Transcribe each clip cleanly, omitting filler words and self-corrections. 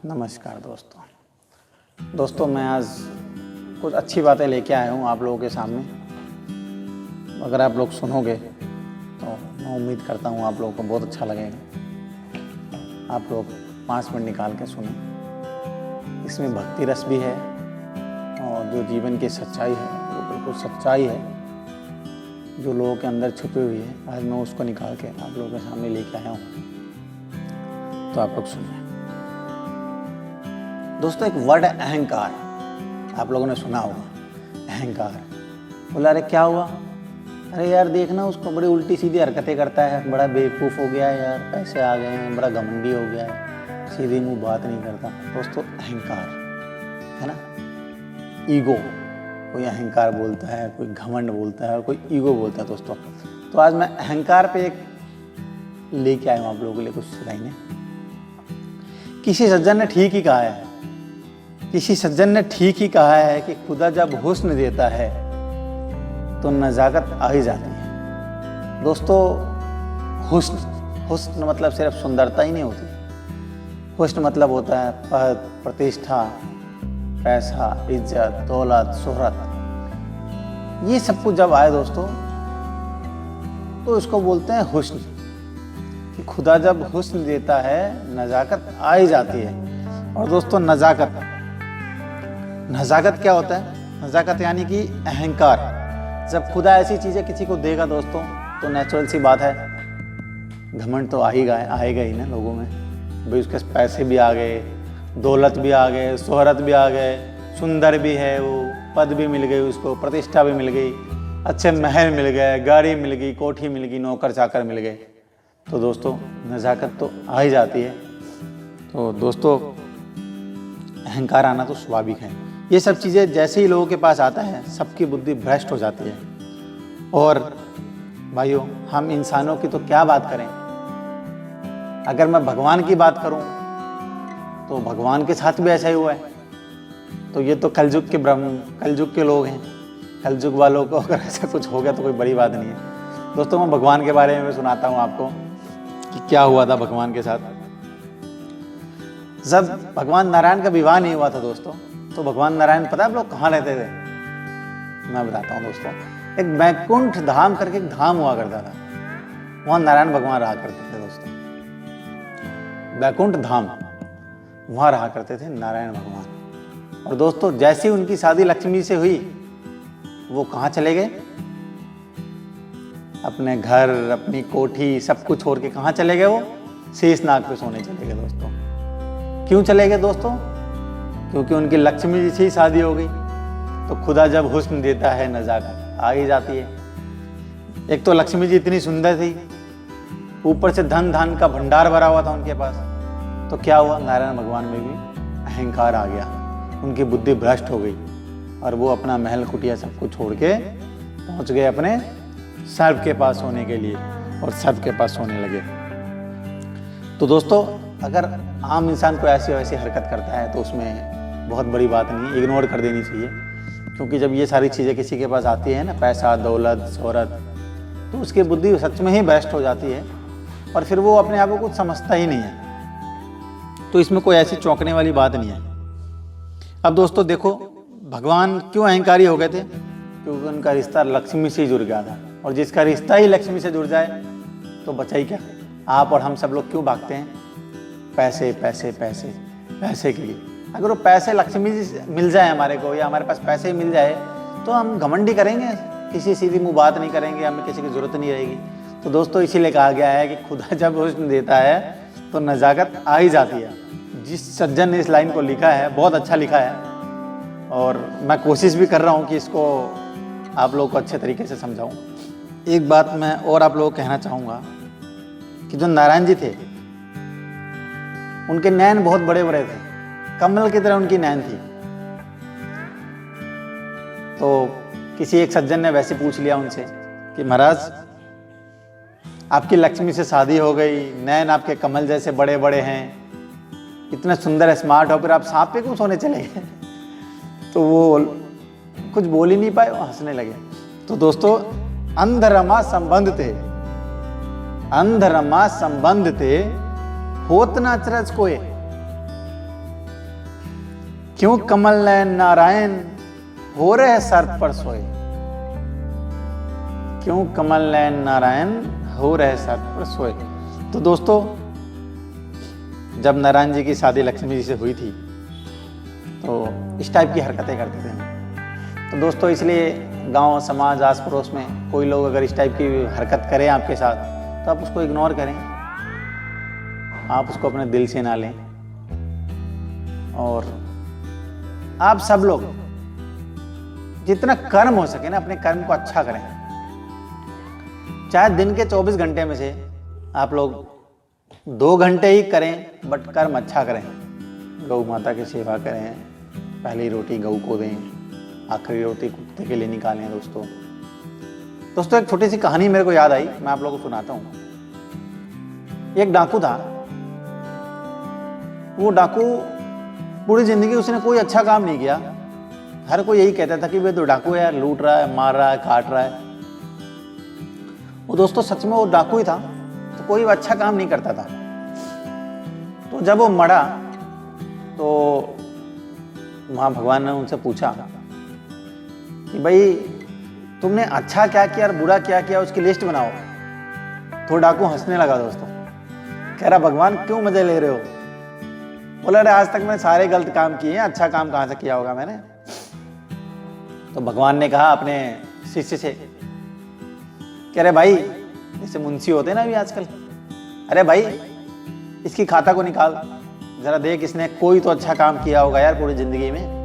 नमस्कार दोस्तों, मैं आज कुछ अच्छी बातें लेके आया हूँ आप लोगों के सामने। अगर आप लोग सुनोगे तो मैं उम्मीद करता हूँ आप लोगों को बहुत अच्छा लगेगा। आप लोग 5 मिनट निकाल के सुने। इसमें भक्ति रस भी है और जो जीवन की सच्चाई है वो बिल्कुल सच्चाई है जो लोगों के अंदर छुपी हुई है। आज मैं उसको निकाल के आप लोगों के सामने लेके आया हूँ, तो आप लोग सुनिए। दोस्तों, एक वर्ड है अहंकार। आप लोगों ने सुना होगा अहंकार। बोला अरे क्या हुआ? अरे यार देखना उसको, बड़ी उल्टी सीधी हरकतें करता है, बड़ा बेवकूफ़ हो गया है यार, पैसे आ गए हैं, बड़ा घमंडी हो गया है, सीधे मुंह बात नहीं करता। दोस्तों, अहंकार है ना, ईगो। कोई अहंकार बोलता है, कोई घमंड बोलता है और कोई ईगो बोलता है। दोस्तों, तो आज मैं अहंकार पे एक लेके आया हूँ आप लोगों के लिए कुछ लाइनें। किसी सज्जन ने ठीक ही कहा है, किसी सज्जन ने ठीक ही कहा है कि खुदा जब हुस्न देता है तो नज़ाकत आ ही जाती है। दोस्तों, हुस्न मतलब सिर्फ सुंदरता ही नहीं होती। हुस्न मतलब होता है पद, प्रतिष्ठा, पैसा, इज्जत, दौलत, शोहरत। ये सब कुछ जब आए दोस्तों तो इसको बोलते हैं हुस्न। कि खुदा जब हुस्न देता है नज़ाकत आ ही जाती है। और दोस्तों, नज़ाकत क्या होता है? नज़ाकत यानी कि अहंकार। जब खुदा ऐसी चीज़ें किसी को देगा दोस्तों तो नेचुरल सी बात है, घमंड तो आएगा ही ना लोगों में। भाई उसके पैसे भी आ गए, दौलत भी आ गए, शोहरत भी आ गए, सुंदर भी है वो, पद भी मिल गई उसको, प्रतिष्ठा भी मिल गई, अच्छे महल मिल गए, गाड़ी मिल गई, कोठी मिल गई, नौकर चाकर मिल गए। तो दोस्तों, नज़ाकत तो आ ही जाती है। तो दोस्तों, अहंकार आना तो स्वाभाविक है। ये सब चीज़ें जैसे ही लोगों के पास आता है सबकी बुद्धि भ्रष्ट हो जाती है। और भाइयों, हम इंसानों की तो क्या बात करें, अगर मैं भगवान की बात करूं तो भगवान के साथ भी ऐसा ही हुआ है। तो ये तो कलयुग के लोग हैं। कलयुग वालों को अगर ऐसा कुछ हो गया तो कोई बड़ी बात नहीं है। दोस्तों, मैं भगवान के बारे में सुनाता हूँ आपको कि क्या हुआ था भगवान के साथ। जब भगवान नारायण का विवाह नहीं हुआ था दोस्तों, तो भगवान नारायण पता है आप लोग कहाँ रहते थे? मैं बताता हूँ दोस्तों। एक वैकुंठ धाम करके एक धाम हुआ करता था, वहाँ नारायण भगवान रहा करते थे दोस्तों। वैकुंठ धाम, वहाँ रहा करते थे नारायण भगवान। और दोस्तों, जैसी उनकी शादी लक्ष्मी से हुई, वो कहाँ चले गए? अपने घर, अपनी कोठी, सब कुछ छोड़ के कहाँ चले गए? वो शेषनाग पे सोने चले गए दोस्तों। क्यों चले गए दोस्तों? क्योंकि उनकी लक्ष्मी जी से ही शादी हो गई। तो खुदा जब हुस्न देता है नज़ाकत आ ही जाती है। एक तो लक्ष्मी जी इतनी सुंदर थी, ऊपर से धन धान का भंडार भरा हुआ था उनके पास। तो क्या हुआ? नारायण भगवान में भी अहंकार आ गया, उनकी बुद्धि भ्रष्ट हो गई और वो अपना महल कुटिया सब कुछ छोड़ के पहुंच गए अपने सर्प के पास सोने के लिए और सर्प के पास सोने लगे। तो दोस्तों, अगर आम इंसान को ऐसी वैसी हरकत करता है तो उसमें बहुत बड़ी बात नहीं, इग्नोर कर देनी चाहिए। क्योंकि जब ये सारी चीज़ें किसी के पास आती है ना, पैसा, दौलत, शोहरत, तो उसकी बुद्धि सच में ही भ्रष्ट हो जाती है और फिर वो अपने आप को कुछ समझता ही नहीं है। तो इसमें कोई ऐसी चौंकने वाली बात नहीं है। अब दोस्तों देखो, भगवान क्यों अहंकारी हो गए थे? क्योंकि उनका रिश्ता लक्ष्मी से जुड़ गया था। और जिसका रिश्ता ही लक्ष्मी से जुड़ जाए तो बचा ही क्या? आप और हम सब लोग क्यों भागते हैं? पैसे पैसे पैसे पैसे के लिए। अगर वो पैसे लक्ष्मी जी से मिल जाए हमारे को, या हमारे पास पैसे ही मिल जाए, तो हम घमंडी करेंगे, किसी सीधी मुँह बात नहीं करेंगे, हमें किसी की ज़रूरत नहीं रहेगी। तो दोस्तों, इसीलिए कहा गया है कि खुदा जब हुस्न देता है तो नज़ाकत आ ही जाती है। जिस सज्जन ने इस लाइन को लिखा है, बहुत अच्छा लिखा है और मैं कोशिश भी कर रहा हूँ कि इसको आप लोगों को अच्छे तरीके से समझाऊँ। एक बात मैं और आप लोगों को कहना चाहूँगा कि जो नारायण जी थे, उनके नैन बहुत बड़े बड़े थे, कमल की तरह उनकी नैन थी। तो किसी एक सज्जन ने वैसे पूछ लिया उनसे कि महाराज, आपकी लक्ष्मी से शादी हो गई, नैन आपके कमल जैसे बड़े बड़े हैं, इतना सुंदर स्मार्ट हो, फिर आप सांप पे क्यों सोने चले गए? तो वो कुछ बोल ही नहीं पाए, वो हंसने लगे। तो दोस्तों, अंधरमा संबंध थे, अंधरमा संबंध ते होत न अचरज कोय। क्यों कमल नयन नारायण हो रहे सर पर सोए। क्यों कमल नयन नारायण हो रहे सर पर सोए। तो दोस्तों, जब नारायण जी की शादी लक्ष्मी जी से हुई थी तो इस टाइप की हरकतें करते थे। तो दोस्तों, इसलिए गांव समाज आस पड़ोस में कोई लोग अगर इस टाइप की हरकत करें आपके साथ तो आप उसको इग्नोर करें, आप उसको अपने दिल से ना लें। और आप सब लोग जितना कर्म हो सके ना, अपने कर्म को अच्छा करें। चाहे दिन के 24 घंटे में से आप लोग 2 घंटे ही करें, बट कर्म अच्छा करें। गौ माता की सेवा करें, पहली रोटी गऊ को दें, आखिरी रोटी कुत्ते के लिए निकालें। दोस्तों एक छोटी सी कहानी मेरे को याद आई, मैं आप लोगों को सुनाता हूँ। एक डाकू था। वो डाकू पूरी जिंदगी उसने कोई अच्छा काम नहीं किया। हर कोई यही कहता था कि वे तो डाकू है यार, लूट रहा है, मार रहा है, काट रहा है। वो दोस्तों सच में वो डाकू ही था, तो कोई अच्छा काम नहीं करता था। तो जब वो मरा तो वहाँ भगवान ने उनसे पूछा कि भाई तुमने अच्छा क्या किया और बुरा क्या किया, उसकी लिस्ट बनाओ। तो डाकू हंसने लगा दोस्तों, कह रहा भगवान क्यों मजे ले रहे हो। बोला अरे आज तक मैंने सारे गलत काम किए हैं, अच्छा काम कहाँ से किया होगा मैंने। तो भगवान ने कहा अपने शिष्य से, कह रहे भाई जैसे मुंशी होते हैं ना अभी आजकल, अरे भाई इसकी खाता को निकाल, जरा देख इसने कोई तो अच्छा काम किया होगा यार पूरी जिंदगी में।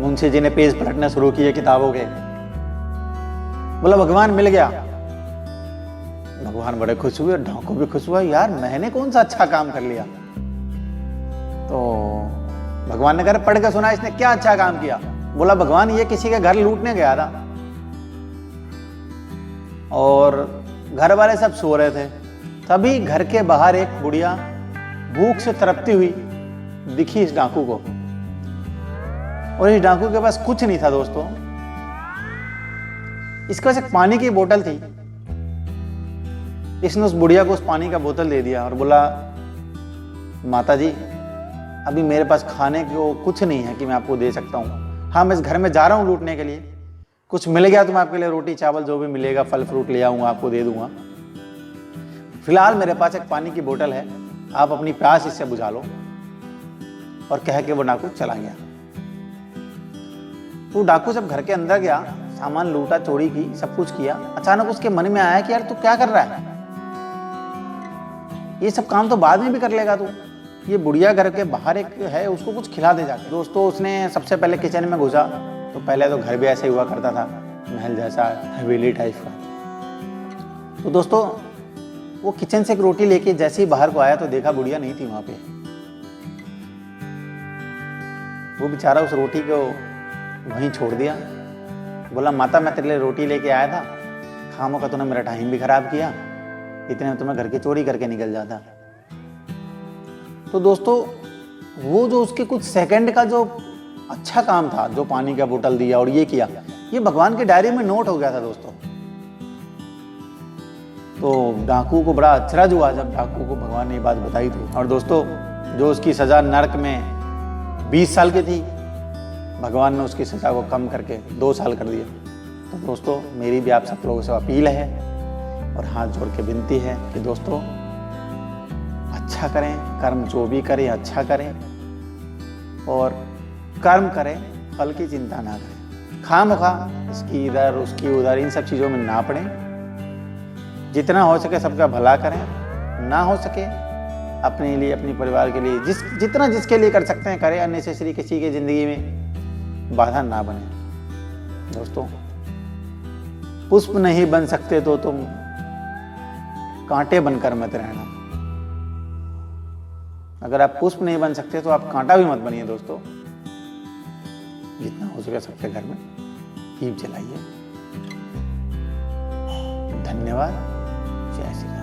मुंशी जी ने पेज पलटना शुरू किए किताबों के। बोला भगवान मिल गया। भगवान बड़े खुश हुए, डाकू भी खुश हुआ, यार मैंने कौन सा अच्छा काम कर लिया। तो भगवान ने कहा पढ़ के सुना इसने क्या अच्छा काम किया। बोला भगवान ये किसी के घर लूटने गया था और घर वाले सब सो रहे थे, तभी घर के बाहर एक बुढ़िया भूख से तड़पती हुई दिखी इस डाकू को। और इस डाकू के पास कुछ नहीं था दोस्तों, इसके पास एक पानी की बोतल थी। इसने उस बुढ़िया को उस पानी का बोतल दे दिया और बोला माता जी अभी मेरे पास खाने को कुछ नहीं है कि मैं आपको दे सकता हूँ। हाँ मैं इस घर में जा रहा हूँ लूटने के लिए, कुछ मिल गया तो मैं आपके लिए रोटी चावल जो भी मिलेगा फल फ्रूट ले आऊँगा, आपको दे दूंगा। फिलहाल मेरे पास एक पानी की बोतल है, आप अपनी प्यास इससे बुझा लो। और कह के वो डाकू चला गया। तो डाकू जब घर के अंदर गया, सामान लूटा, चोरी की, सब कुछ किया, अचानक उसके मन में आया कि यार तू क्या कर रहा है, ये सब काम तो बाद में भी कर लेगा तू। ये बुढ़िया घर के बाहर एक है, उसको कुछ खिला दे जाके। दोस्तों उसने सबसे पहले किचन में घुसा, तो पहले तो घर भी ऐसे हुआ करता था, महल जैसा, हवेली टाइप का। तो दोस्तों वो किचन से एक रोटी लेके जैसे ही बाहर को आया तो देखा बुढ़िया नहीं थी वहां पे। वो बेचारा उस रोटी को वहीं छोड़ दिया। बोला माता मैं तेरे लिए रोटी लेके आया था, खामों का तूने मेरा टाइम भी खराब किया, इतने में तुम्हें घर की चोरी करके निकल जाता। तो दोस्तों वो जो उसके कुछ सेकंड का जो अच्छा काम था, जो पानी का बोतल दिया और ये किया, ये भगवान की डायरी में नोट हो गया था दोस्तों। तो डाकू को बड़ा अचरज हुआ जब डाकू को भगवान ने ये बात बताई थी। और दोस्तों जो उसकी सजा नरक में 20 साल की थी, भगवान ने उसकी सजा को कम करके 2 साल कर दिया। तो दोस्तों मेरी भी आप सब लोगों से अपील है और हाथ जोड़ के विनती है कि दोस्तों अच्छा करें, कर्म जो भी करें अच्छा करें और कर्म करें, फल की चिंता ना करें। खामखा इसकी इधर उसकी उधर इन सब चीज़ों में ना पड़ें। जितना हो सके सबका भला करें, ना हो सके अपने लिए अपने परिवार के लिए जितना जिसके लिए कर सकते हैं करें। अननेसेसरी किसी की ज़िंदगी में बाधा ना बने। दोस्तों पुष्प नहीं बन सकते तो तुम कांटे बनकर मत रहना। अगर आप पुष्प नहीं बन सकते तो आप कांटा भी मत बनिए। दोस्तों जितना हो सके सबके घर में दीप जलाइए। धन्यवाद। जय श्री राम।